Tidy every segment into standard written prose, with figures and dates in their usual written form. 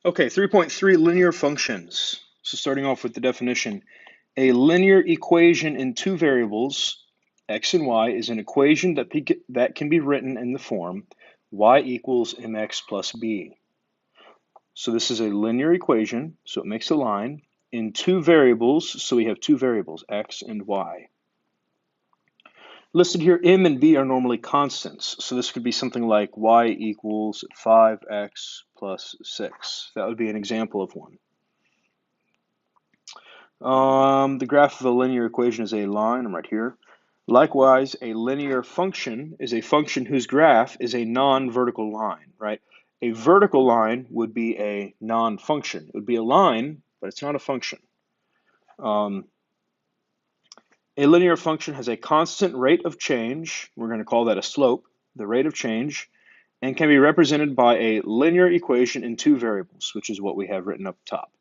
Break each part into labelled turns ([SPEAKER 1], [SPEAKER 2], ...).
[SPEAKER 1] Okay, 3.3 linear functions. So starting off with the definition, a linear equation in two variables, x and y, is an equation that can be written in the form y equals mx plus b. So this is a linear equation, so it makes a line, in two variables, so we have two variables, x and y. Listed here, m and b are normally constants, so this could be something like y equals 5x plus 6. That would be an example of one. The graph of a linear equation is a line, I'm right here. Likewise, a linear function is a function whose graph is a non-vertical line, right? A vertical line would be a non-function. It would be a line, but it's not a function. A linear function has a constant rate of change. We're going to call that a slope, the rate of change, and can be represented by a linear equation in two variables, which is what we have written up top.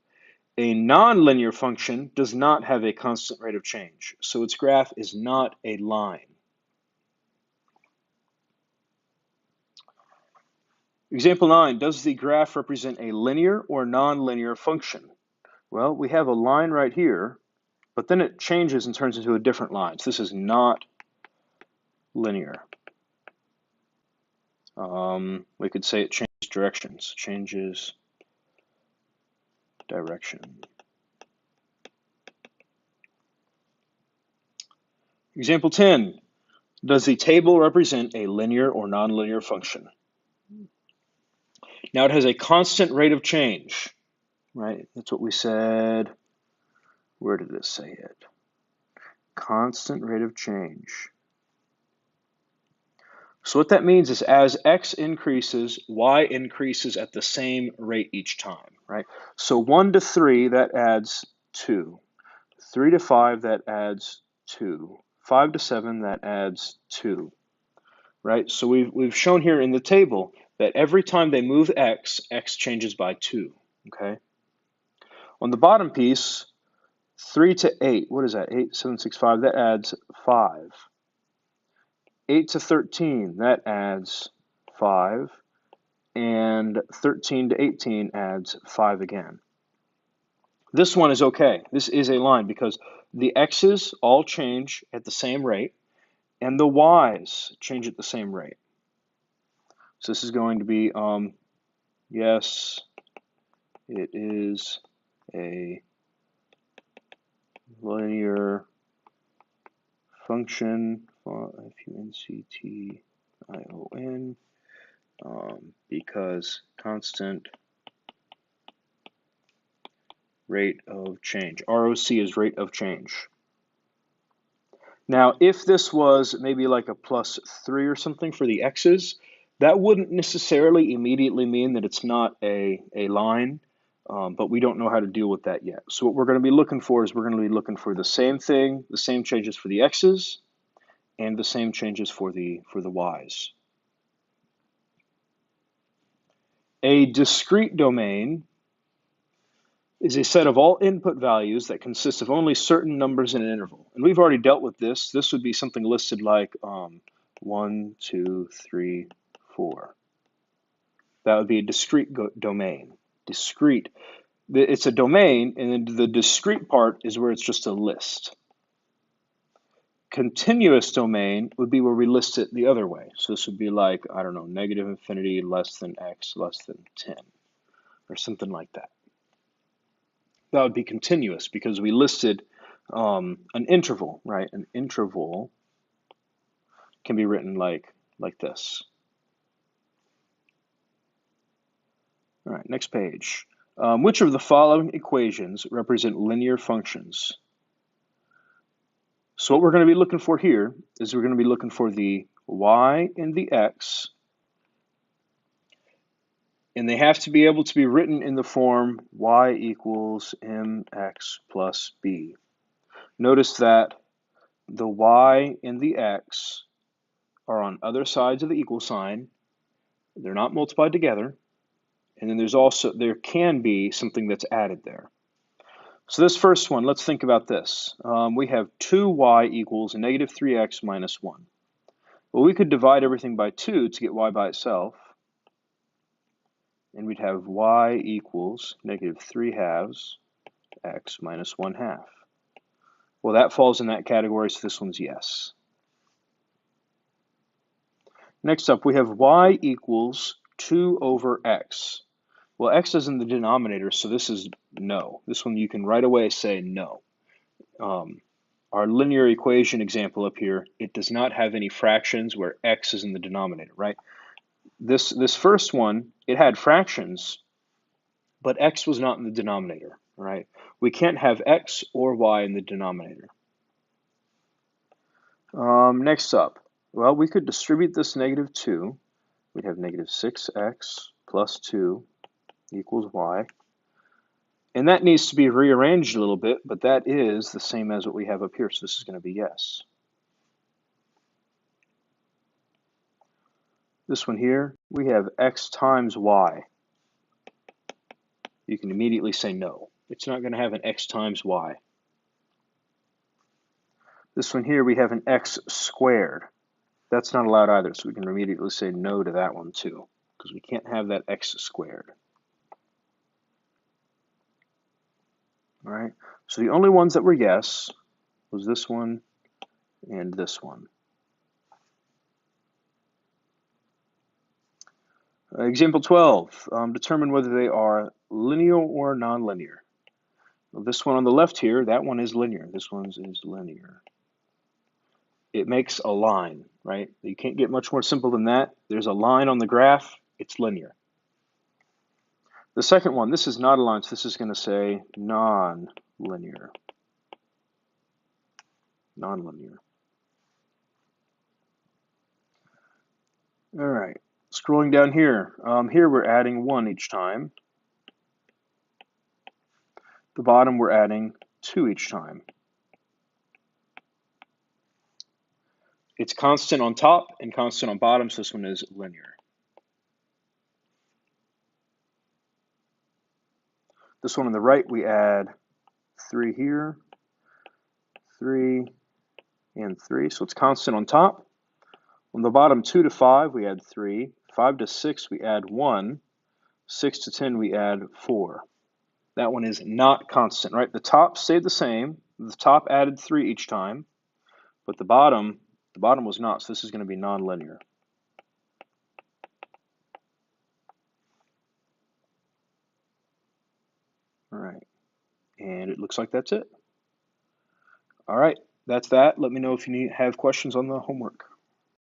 [SPEAKER 1] A nonlinear function does not have a constant rate of change, so its graph is not a line. Example 9, does the graph represent a linear or nonlinear function? Well, we have a line right here, but then it changes and turns into a different line. So this is not linear. We could say it changes directions, changes direction. Example 10, does the table represent a linear or nonlinear function? Now it has a constant rate of change, right? That's what we said. Where did it say it? Constant rate of change. So what that means is as x increases, y increases at the same rate each time, right? So 1 to 3, that adds 2. 3 to 5, that adds 2. 5 to 7, that adds 2, right? So we've shown here in the table that every time they move x, x changes by 2, okay? On the bottom piece, 3 to 8, what is that? 8, 7, 6, 5, that adds 5. 8 to 13, that adds 5. And 13 to 18 adds 5 again. This one is okay. This is a line because the x's all change at the same rate and the y's change at the same rate. So this is going to be, yes, it is a linear function, F-U-N-C-T-I-O-N, because constant rate of change. ROC is rate of change. Now, if this was maybe like a +3 or something for the x's, that wouldn't necessarily immediately mean that it's not a line, but we don't know how to deal with that yet. So what we're going to be looking for is we're going to be looking for the same thing, the same changes for the x's, and the same changes for the y's. A discrete domain is a set of all input values that consists of only certain numbers in an interval. And we've already dealt with this. This would be something listed like 1, 2, 3, 4. That would be a discrete domain. Discrete. It's a domain, and then the discrete part is where it's just a list. Continuous domain would be where we list it the other way. So this would be like, I don't know, negative infinity less than x less than 10, or something like that. That would be continuous because we listed an interval, right? An interval can be written like this. All right, next page. Which of the following equations represent linear functions? So what we're going to be looking for here is we're going to be looking for the y and the x, and they have to be able to be written in the form y equals mx plus b. Notice that the y and the x are on other sides of the equal sign. They're not multiplied together. And then there can be something that's added there. So this first one, let's think about this. We have 2y equals negative 3x minus 1. Well, we could divide everything by 2 to get y by itself. and we'd have y equals negative 3/2 x minus 1/2. Well, that falls in that category, so this one's yes. Next up, we have y equals 2 over x. Well, x is in the denominator, so this is no. This one you can right away say no. Our linear equation example up here, it does not have any fractions where x is in the denominator, right? This first one, it had fractions, but x was not in the denominator, right? We can't have x or y in the denominator. Next up, well, we could distribute this negative 2. We'd have negative 6x plus 2 equals y. And that needs to be rearranged a little bit, but that is the same as what we have up here, so this is going to be yes. This one here, we have x times y. You can immediately say no. It's not going to have an x times y. This one here, we have an x squared. That's not allowed either, so we can immediately say no to that one too, because we can't have that x squared. All right, so the only ones that were yes was this one and this one. Example 12, determine whether they are linear or nonlinear. Well, this one on the left here, that one is linear. This one is linear. It makes a line, right? You can't get much more simple than that. There's a line on the graph, it's linear. The second one, this is not a line, so this is going to say non-linear. Non-linear. All right, scrolling down here. Here we're adding 1 each time. The bottom we're adding 2 each time. It's constant on top and constant on bottom, so this one is linear. This one on the right, we add 3 here, 3, and 3, so it's constant on top. On the bottom, 2 to 5, we add 3. 5 to 6, we add 1. 6 to 10, we add 4. That one is not constant, right? The top stayed the same. The top added 3 each time, but the bottom was not, so this is going to be nonlinear. All right, and it looks like that's it. All right, that's that. Let me know if you have questions on the homework.